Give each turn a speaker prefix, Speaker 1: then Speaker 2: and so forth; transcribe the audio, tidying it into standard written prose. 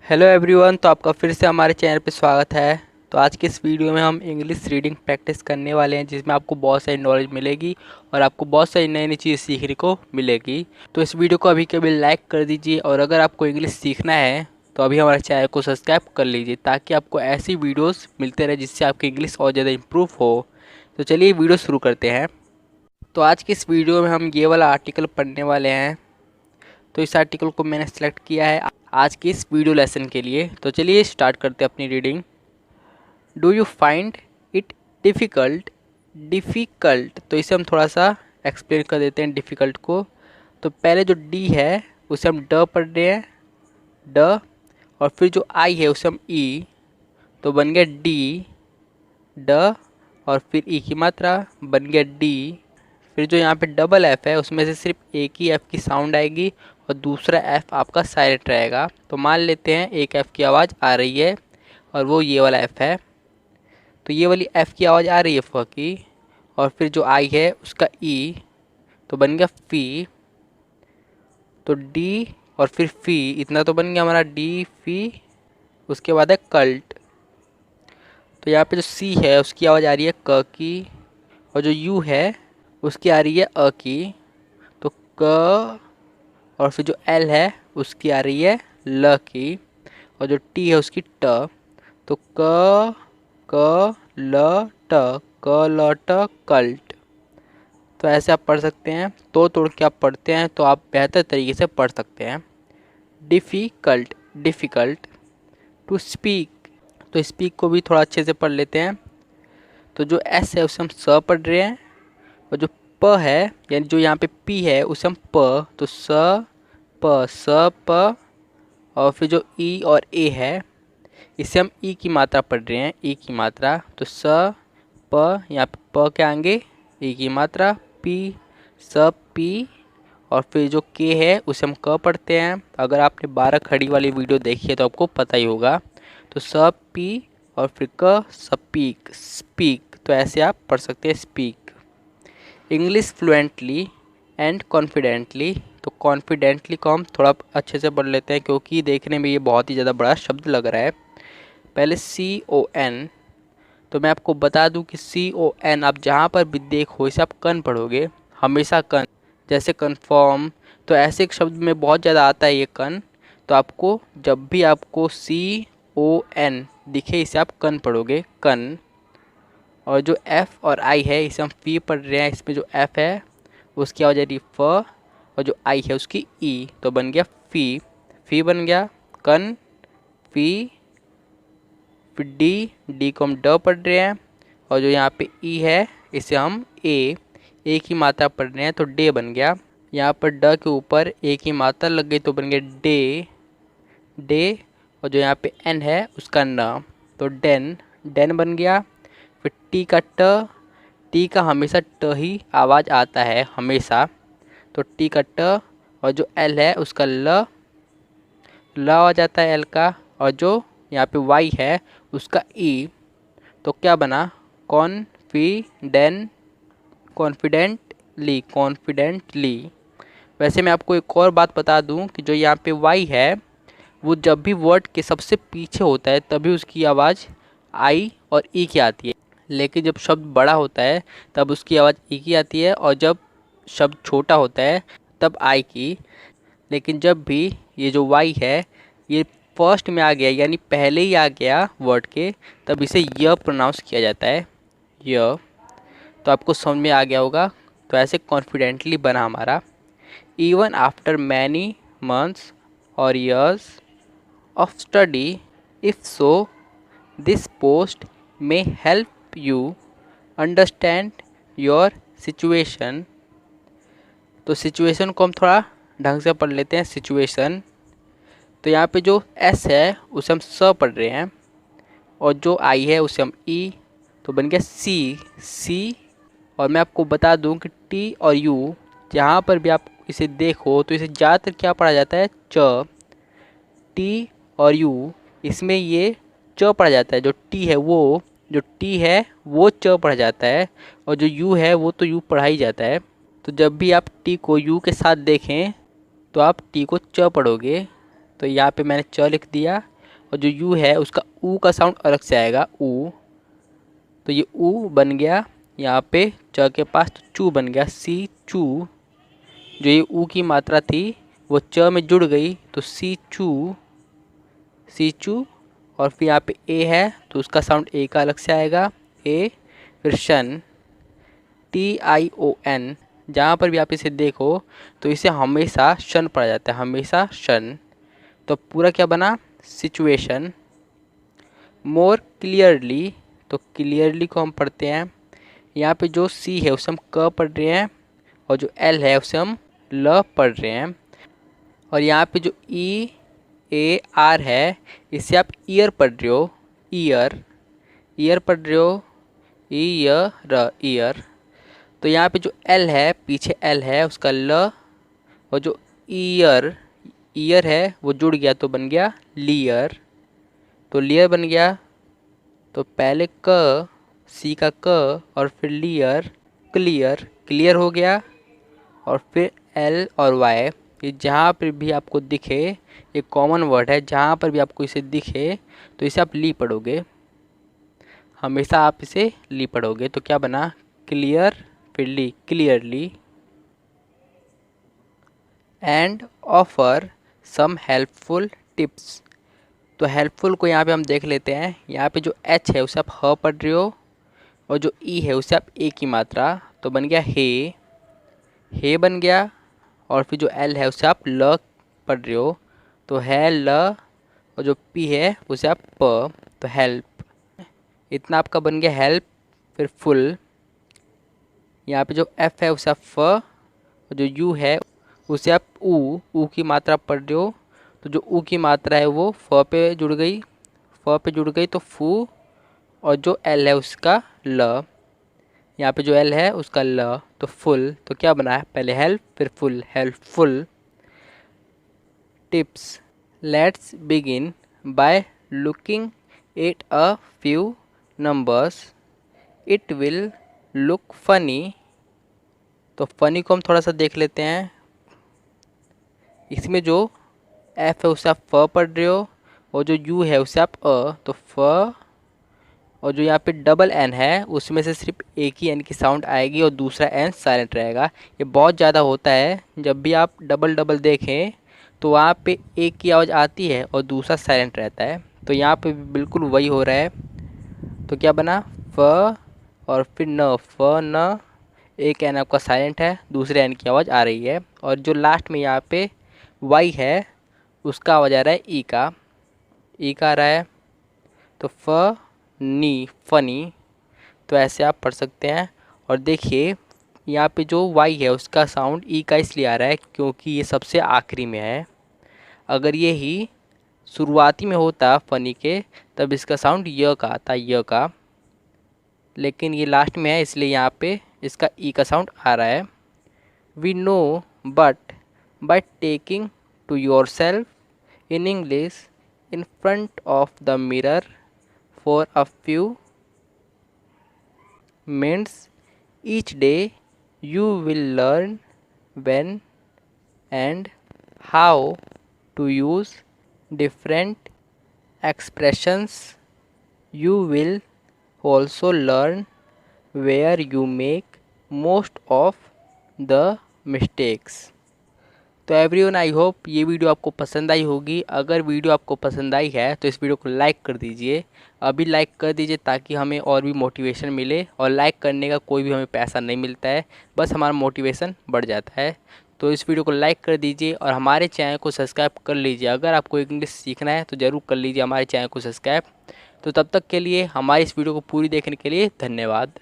Speaker 1: Hello everyone. तो आपका फिर से हमारे चैनल पे स्वागत है। तो आज के इस वीडियो में हम इंग्लिश रीडिंग प्रैक्टिस करने वाले हैं, जिसमें आपको बहुत सारी नॉलेज मिलेगी और आपको बहुत सारी नई नई चीज़ सीखने को मिलेगी। तो इस वीडियो को अभी के अभी लाइक कर दीजिए, और अगर आपको इंग्लिश सीखना है तो अभी हमारे चैनल को सब्सक्राइब कर लीजिए, ताकि आपको ऐसी वीडियोज़ मिलते रहे जिससे आपकी इंग्लिश और ज़्यादा इम्प्रूव हो। तो चलिए वीडियो शुरू करते हैं। तो आज की इस वीडियो में हम ये वाला आर्टिकल पढ़ने वाले हैं। तो इस आर्टिकल को मैंने सेलेक्ट किया है आज के इस वीडियो लेसन के लिए। तो चलिए स्टार्ट करते हैं अपनी reading. Do you find it difficult? Difficult, तो इसे हम थोड़ा सा एक्सप्लेन कर देते हैं डिफ़िकल्ट को। तो पहले जो डी है उसे हम ड पढ़ रहे हैं, ड, और फिर जो आई है उसे हम ई, तो बन गया डी, ड, और फिर ई की मात्रा बन गया डी। फिर जो यहाँ पे डबल एफ़ है उसमें से सिर्फ एक ही एफ़ की साउंड आएगी और दूसरा एफ़ आपका साइलेंट रहेगा। तो मान लेते हैं एक एफ़ की आवाज़ आ रही है और वो ये वाला एफ़ है। तो ये वाली एफ़ की आवाज़ आ रही है फ की, और फिर जो आई है उसका ई, तो बन गया फ़ी। तो डी और फिर फ़ी, इतना तो बन गया हमारा डी फ़ी। उसके बाद है कल्ट। तो यहाँ पे जो सी है उसकी आवाज़ आ रही है क की, और जो यू है उसकी आ रही है अ की। तो क, और फिर जो एल है उसकी आ रही है ल की, और जो टी है उसकी ट। तो क ल ट, क ल ट कल्ट। तो ऐसे आप पढ़ सकते हैं। तोड़ के आप पढ़ते हैं तो आप बेहतर तरीके से पढ़ सकते हैं। Difficult, difficult. टू स्पीक, तो स्पीक को भी थोड़ा अच्छे से पढ़ लेते हैं। तो जो एस है उसे हम स पढ़ रहे हैं, और जो प है यानी जो यहाँ पे पी है उसे हम प, तो स प, स प, और फिर जो ई और ए है इसे हम ई की मात्रा पढ़ रहे हैं, ई की मात्रा। तो स प, यहाँ पे प के आगे ई की मात्रा, पी, स पी, और फिर जो के है उसे हम क पढ़ते हैं। अगर आपने 12 खड़ी वाली वीडियो देखी है तो आपको पता ही होगा। तो स पी और फिर क, स्पीक, स्पीक। तो ऐसे आप पढ़ सकते हैं speak. English fluently and confidently, तो कॉन्फिडेंटली को हम थोड़ा अच्छे से पढ़ लेते हैं, क्योंकि देखने में ये बहुत ही ज़्यादा बड़ा शब्द लग रहा है। पहले सी ओ एन, तो मैं आपको बता दूं कि सी ओ एन आप जहाँ पर भी देखो इसे आप कन पढ़ोगे, हमेशा कन। जैसे कन्फर्म, तो ऐसे एक शब्द में बहुत ज़्यादा आता है ये कन। तो आपको जब भी आपको सी ओ एन दिखे इसे आप कन पढ़ोगे, कन। और जो एफ़ और आई है इसे हम फ़ी पढ़ रहे हैं। इसमें जो एफ़ है उसकी आवाज़ आ रही फ, और जो आई है उसकी ई, तो बन गया फ़ी। फ़ी बन गया कन, फ़ी। फिर डी, डी को हम ड पढ़ रहे हैं, और जो यहाँ पे ई है इसे हम ए, ए की मात्रा पढ़ रहे हैं, तो डे बन गया। यहाँ पर ड के ऊपर ए की मात्रा लग गई तो बन गया डे, डे। और जो यहाँ पे एन है उसका न, तो डेन, डेन बन गया। फिर टी का ट, टी का हमेशा ट ही आवाज़ आता है हमेशा, तो टी का ट। और जो एल है उसका ल, ल आवाज़ आता है एल का। और जो यहाँ पे वाई है उसका ई, तो क्या बना कॉन्फिडेंट, कॉन्फिडेंटली, कॉन्फिडेंटली। वैसे मैं आपको एक और बात बता दूं कि जो यहाँ पे वाई है वो जब भी वर्ड के सबसे पीछे होता है तभी उसकी आवाज़ आई और ई की आती है, लेकिन जब शब्द बड़ा होता है तब उसकी आवाज़ ई की आती है, और जब शब्द छोटा होता है तब आई की। लेकिन जब भी ये जो वाई है ये फर्स्ट में आ गया यानी पहले ही आ गया वर्ड के, तब इसे य प्रोनाउंस किया जाता है, य। तो आपको समझ में आ गया होगा। तो ऐसे कॉन्फिडेंटली बना हमारा। इवन आफ्टर मैनी मंथ्स और years of study. If so, this post may help you understand your situation. तो सिचुएशन को हम थोड़ा ढंग से पढ़ लेते हैं। सिचुएशन, तो यहाँ पे जो एस है उसे हम स पढ़ रहे हैं, और जो आई है उसे हम ई, तो बन गया सी, सी। और मैं आपको बता दूं कि टी और यू जहाँ पर भी आप इसे देखो तो इसे ज़्यादातर क्या पढ़ा जाता है, च। टी और यू इसमें ये च पढ़ा जाता है। जो टी है वो, जो टी है वो च पढ़ा जाता है, और जो यू है वो तो यू पढ़ा ही जाता है। तो जब भी आप टी को यू के साथ देखें तो आप टी को च पढ़ोगे। तो यहाँ पे मैंने च लिख दिया, और जो यू है उसका ऊ का साउंड अलग से आएगा, ऊ। तो ये ऊ बन गया यहाँ पे च के पास, तो चू बन गया, सी चू। जो ये ऊ की मात्रा थी वो च में जुड़ गई, तो सी चू, सी चू। और फिर यहाँ पे ए है तो उसका साउंड ए का अलग से आएगा, ए। फिर शन, TION। जहाँ पर भी आप इसे देखो तो इसे हमेशा शन पढ़ा जाता है, हमेशा शन। तो पूरा क्या बना, सिचुएशन। मोर क्लियरली, तो क्लियरली को हम पढ़ते हैं, यहाँ पे जो सी है उसे हम क पढ़ रहे हैं और जो एल है उसे हम ल पढ़ रहे हैं। और यहाँ पे जो EAR है इसे आप ईयर पढ़ रहे हो, ईयर, ईयर पढ़ रहे हो, ईयर, ईयर। तो यहाँ पे जो एल है, पीछे एल है उसका ल, और जो ईयर, ईयर है वो जुड़ गया तो बन गया लियर, तो लियर बन गया। तो पहले क, सी का क, और फिर लियर, क्लियर, क्लियर हो गया। और फिर एल और वाई, ये जहाँ पर भी आपको दिखे, ये कॉमन वर्ड है, जहाँ पर भी आपको इसे दिखे तो इसे आप ली पढ़ोगे, हमेशा आप इसे ली पढ़ोगे। तो क्या बना, क्लियर, फिर ली, clearly. And offer some helpful tips, तो हेल्पफुल को यहाँ पे हम देख लेते हैं। यहाँ पे जो एच है उसे आप ह पढ़ रहे हो, और जो ई है उसे आप ए की मात्रा, तो बन गया हे बन गया। और फिर जो एल है उसे आप ल पढ़ रहे हो, तो है ल। और जो पी है उसे आप प, तो हेल्प। इतना आपका बन गया हेल्प। फिर फुल, यहाँ पे जो एफ है उसे आप फ, और जो यू है उसे आप ऊ की मात्रा पढ़ रहे हो, तो जो ऊ की मात्रा है वो फ पे जुड़ गई, फ पे जुड़ गई तो फू। और जो एल है उसका ल, यहाँ पे जो एल है उसका ल, तो फुल। तो क्या बना है, पहले हेल्प फिर full, helpful. Tips, let's begin by looking at a few numbers, it will look funny. तो फनी को हम थोड़ा सा देख लेते हैं। इसमें जो एफ है उसे आप फ पढ़ रहे हो, और जो यू है उसे आप तो फ। और जो यहाँ पे डबल एन है उसमें से सिर्फ एक ही एन की साउंड आएगी और दूसरा एन साइलेंट रहेगा। ये बहुत ज़्यादा होता है, जब भी आप डबल डबल देखें तो वहाँ पे एक की आवाज़ आती है और दूसरा साइलेंट रहता है। तो यहाँ पे बिल्कुल वही हो रहा है। तो क्या बना, फ और फिर न, फ न, एक एन आपका साइलेंट है, दूसरे एन की आवाज़ आ रही है। और जो लास्ट में यहाँ पे वाई है उसका आवाज़ आ रहा है ई का, ई का आ रहा है। तो फ नी, फनी। तो ऐसे आप पढ़ सकते हैं। और देखिए यहाँ पे जो वाई है उसका साउंड ई का इसलिए आ रहा है क्योंकि ये सबसे आखिरी में है। अगर ये ही शुरुआती में होता फनी के तब इसका साउंड य का आता, य का। लेकिन ये लास्ट में है इसलिए यहाँ पे इसका ई का साउंड आ रहा है। We know but by taking to yourself in English in front of the mirror for a few minutes each day, you will learn when and how to use different expressions. You will also learn where you make most of the mistakes. तो everyone, I hope ये video आपको पसंद आई होगी। अगर video आपको पसंद आई है तो इस वीडियो को लाइक कर दीजिए, अभी लाइक कर दीजिए ताकि हमें और भी मोटिवेशन मिले। और लाइक करने का कोई भी हमें पैसा नहीं मिलता है, बस हमारा मोटिवेशन बढ़ जाता है। तो इस वीडियो को लाइक कर दीजिए और हमारे चैनल को सब्सक्राइब कर लीजिए। अगर आपको इंग्लिश सीखना है तो ज़रूर कर लीजिए हमारे चैनल को सब्सक्राइब। तो तब तक के लिए हमारी इस वीडियो को पूरी देखने के लिए धन्यवाद।